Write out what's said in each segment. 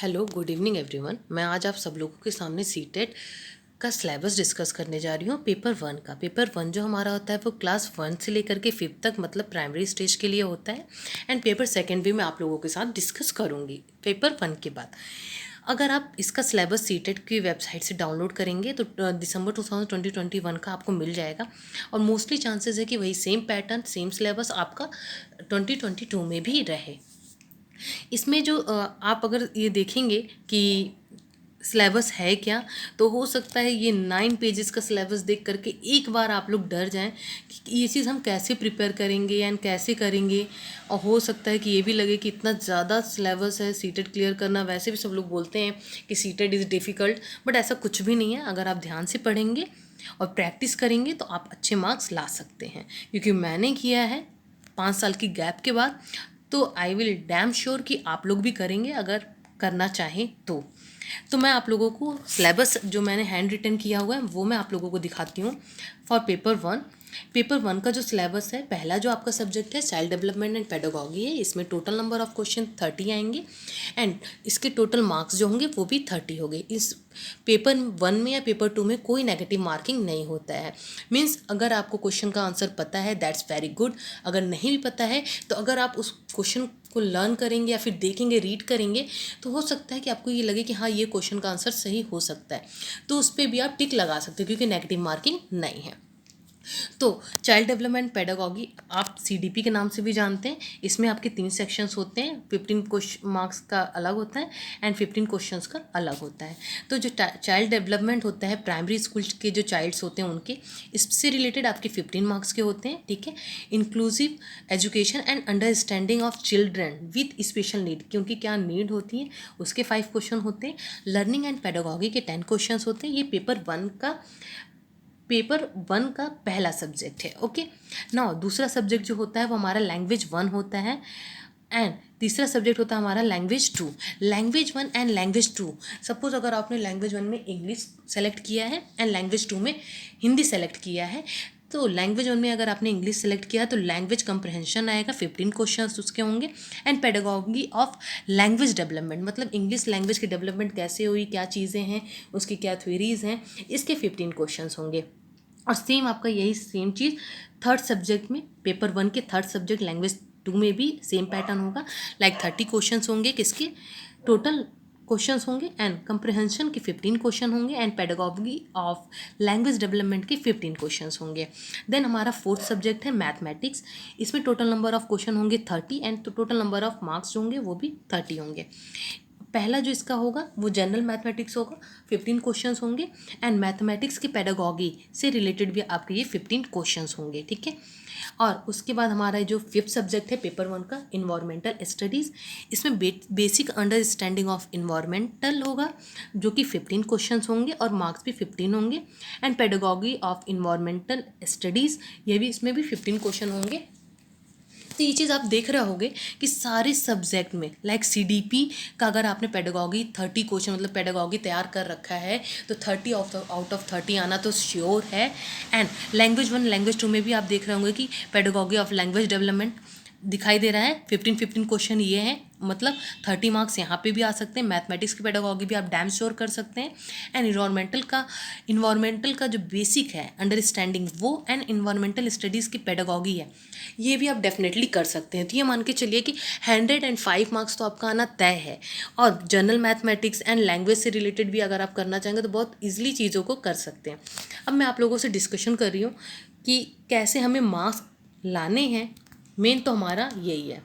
Hello good evening everyone. मैं आज आप सब लोगों के सामने सीटेट का सिलेबस डिस्कस करने जा रही हूँ। पेपर वन का पेपर वन जो हमारा होता है वो क्लास वन से लेकर के फिफ्थ तक मतलब प्राइमरी स्टेज के लिए होता है। एंड पेपर सेकेंड भी मैं आप लोगों के साथ डिस्कस करूँगी पेपर वन के बाद। अगर आप इसका सिलेबस सीटेट की वेबसाइट से डाउनलोड करेंगे तो दिसंबर 2021 का आपको मिल जाएगा। और मोस्टली चांसेस है कि वही सेम पैटर्न सेम सिलेबस आपका 2022 में भी रहे। इसमें जो आप अगर ये देखेंगे कि सिलेबस है क्या, तो हो सकता है ये 9 पेजेस का सिलेबस देख करके एक बार आप लोग डर जाएं कि ये चीज़ हम कैसे प्रिपेयर करेंगे एंड कैसे करेंगे। और हो सकता है कि ये भी लगे कि इतना ज़्यादा सिलेबस है सीटेट क्लियर करना। वैसे भी सब लोग बोलते हैं कि सीटेट इज़ डिफ़िकल्ट, बट ऐसा कुछ भी नहीं है। अगर आप ध्यान से पढ़ेंगे और प्रैक्टिस करेंगे तो आप अच्छे मार्क्स ला सकते हैं, क्योंकि मैंने किया है 5 साल की गैप के बाद। तो आई विल डैम श्योर कि आप लोग भी करेंगे अगर करना चाहें तो मैं आप लोगों को सिलेबस जो मैंने हैंड रिटन किया हुआ है वो मैं आप लोगों को दिखाती हूँ फॉर पेपर वन का जो सिलेबस है, पहला जो आपका सब्जेक्ट है चाइल्ड डेवलपमेंट एंड पेडागॉजी है। इसमें टोटल नंबर ऑफ क्वेश्चन 30 आएंगे एंड इसके टोटल मार्क्स जो होंगे वो भी 30 होंगे। इस पेपर वन में या पेपर टू में कोई नेगेटिव मार्किंग नहीं होता है। मीन्स अगर आपको क्वेश्चन का आंसर पता है दैट्स वेरी गुड। अगर नहीं भी पता है तो अगर आप उस क्वेश्चन को लर्न करेंगे या फिर देखेंगे रीड करेंगे तो हो सकता है कि आपको ये लगे कि हाँ ये क्वेश्चन का आंसर सही हो सकता है, तो उस पर भी आप टिक लगा सकते हो क्योंकि नेगेटिव मार्किंग नहीं है। तो चाइल्ड डेवलपमेंट पेडागॉजी आप सीडीपी के नाम से भी जानते हैं। इसमें आपके 3 सेक्शंस होते हैं। 15 क्वेश्चन मार्क्स का अलग होता है एंड 15 क्वेश्चंस का अलग होता है। तो जो चाइल्ड डेवलपमेंट होता है, प्राइमरी स्कूल के जो चाइल्ड्स होते हैं उनके, इससे रिलेटेड आपके 15 मार्क्स के होते हैं। ठीक है। Inclusive education and understanding of children with special need, क्योंकि क्या नीड होती है उसके 5 क्वेश्चन होते हैं। लर्निंग एंड पेडागॉजी के 10 क्वेश्चन होते हैं। ये पेपर वन का पहला सब्जेक्ट है। ओके नाउ दूसरा सब्जेक्ट जो होता है वो हमारा लैंग्वेज वन होता है एंड तीसरा सब्जेक्ट होता है हमारा language two. Language one and language two, suppose अगर आपने लैंग्वेज वन में इंग्लिश सेलेक्ट किया है एंड लैंग्वेज टू में हिंदी सेलेक्ट किया है, तो लैंग्वेज वन में अगर आपने इंग्लिश सेलेक्ट किया तो लैंग्वेज कंप्रहेंशन आएगा, 15 क्वेश्चंस उसके होंगे। And pedagogy of language development, मतलब इंग्लिश लैंग्वेज की डेवलपमेंट कैसे हुई, क्या चीज़ें हैं, उसकी क्या थ्योरीज हैं, इसके 15 क्वेश्चंस होंगे। और सेम आपका यही सेम चीज़ थर्ड सब्जेक्ट में, पेपर वन के थर्ड सब्जेक्ट लैंग्वेज टू में भी सेम पैटर्न होगा। लाइक 30 क्वेश्चंस होंगे, किसके टोटल क्वेश्चंस होंगे एंड कंप्रहेंशन के 15 क्वेश्चन होंगे and pedagogy of language development के 15 क्वेश्चंस होंगे। देन हमारा फोर्थ सब्जेक्ट है मैथमेटिक्स। इसमें टोटल नंबर ऑफ क्वेश्चन होंगे 30 and total number of marks जो होंगे वो भी 30 होंगे। पहला जो इसका होगा वो जनरल मैथमेटिक्स होगा, 15 क्वेश्चंस होंगे एंड मैथमेटिक्स की पेडागॉजी से रिलेटेड भी आपके ये 15 क्वेश्चंस होंगे। ठीक है। और उसके बाद हमारा जो फिफ्थ सब्जेक्ट है पेपर वन का, इन्वायरमेंटल स्टडीज़। इसमें बेसिक अंडरस्टैंडिंग ऑफ इन्वायरमेंटल होगा जो कि 15 क्वेश्चंस होंगे और मार्क्स भी 15 होंगे। And pedagogy of environmental studies, ये भी इसमें भी 15 क्वेश्चन होंगे। तो ये चीज़ आप देख रहे होगे कि सारे सब्जेक्ट में लाइक सीडीपी का अगर आपने पेडागॉजी 30 क्वेश्चन मतलब पेडागॉजी तैयार कर रखा है तो 30 आउट ऑफ 30 आना तो श्योर है। And language one language two में भी आप देख रहे होंगे कि पेडागॉजी ऑफ लैंग्वेज डेवलपमेंट दिखाई दे रहा है। 15 क्वेश्चन ये हैं, मतलब 30 मार्क्स यहाँ पे भी आ सकते हैं। मैथमेटिक्स की पेडागॉजी भी आप डैम श्योर कर सकते हैं। एंड इन्वायरमेंटल का जो बेसिक है अंडरस्टैंडिंग वो एंड इन्वायरमेंटल स्टडीज़ की पेडागॉजी है, ये भी आप डेफिनेटली कर सकते हैं। तो ये मान के चलिए कि 105 मार्क्स तो आपका आना तय है। और जनरल मैथमेटिक्स एंड लैंग्वेज से रिलेटेड भी अगर आप करना चाहेंगे तो बहुत ईजिली चीज़ों को कर सकते हैं। अब मैं आप लोगों से डिस्कशन कर रही हूँ कि कैसे हमें मार्क्स लाने हैं। मेन तो हमारा यही है,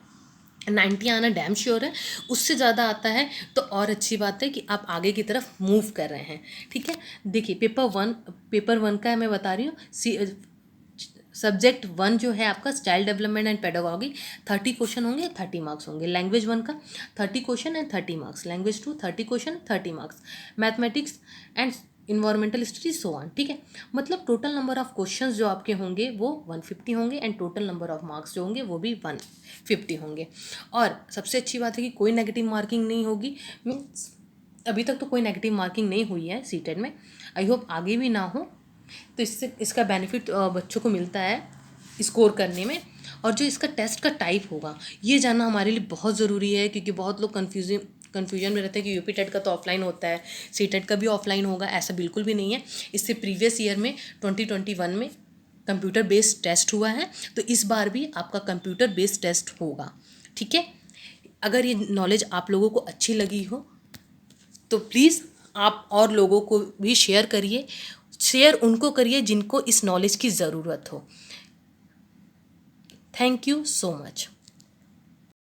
90 आना डैम श्योर है। उससे ज़्यादा आता है तो और अच्छी बात है कि आप आगे की तरफ मूव कर रहे हैं। ठीक है। देखिए पेपर वन का मैं बता रही हूँ। सब्जेक्ट वन जो है आपका child development and pedagogy, 30 question होंगे, 30 मार्क्स होंगे। लैंग्वेज वन का 30 question and 30 marks. Language two 30 question 30 marks. Mathematics and environmental studies so on. ठीक है। मतलब टोटल नंबर ऑफ क्वेश्चंस जो आपके होंगे वो 150 होंगे and total number of marks जो होंगे वो भी 150 होंगे। और सबसे अच्छी बात है कि कोई नेगेटिव मार्किंग नहीं होगी। मीन्स अभी तक तो कोई नेगेटिव मार्किंग नहीं हुई है सीटेट में, आई होप आगे भी ना हो। तो इससे इसका बेनिफिट बच्चों को मिलता है स्कोर करने में। और जो इसका टेस्ट का टाइप होगा ये जानना हमारे लिए बहुत ज़रूरी है, क्योंकि बहुत लोग कन्फ्यूजन में रहते हैं कि यूपी टेट का तो ऑफलाइन होता है, सी टेट का भी ऑफलाइन होगा, ऐसा बिल्कुल भी नहीं है। इससे प्रीवियस ईयर में 2021 में कंप्यूटर बेस्ड टेस्ट हुआ है, तो इस बार भी आपका कंप्यूटर बेस्ड टेस्ट होगा, ठीक है। अगर ये नॉलेज आप लोगों को अच्छी लगी हो तो प्लीज़ आप और लोगों को भी शेयर करिए, शेयर उनको करिए जिनको इस नॉलेज की ज़रूरत हो। Thank you so much.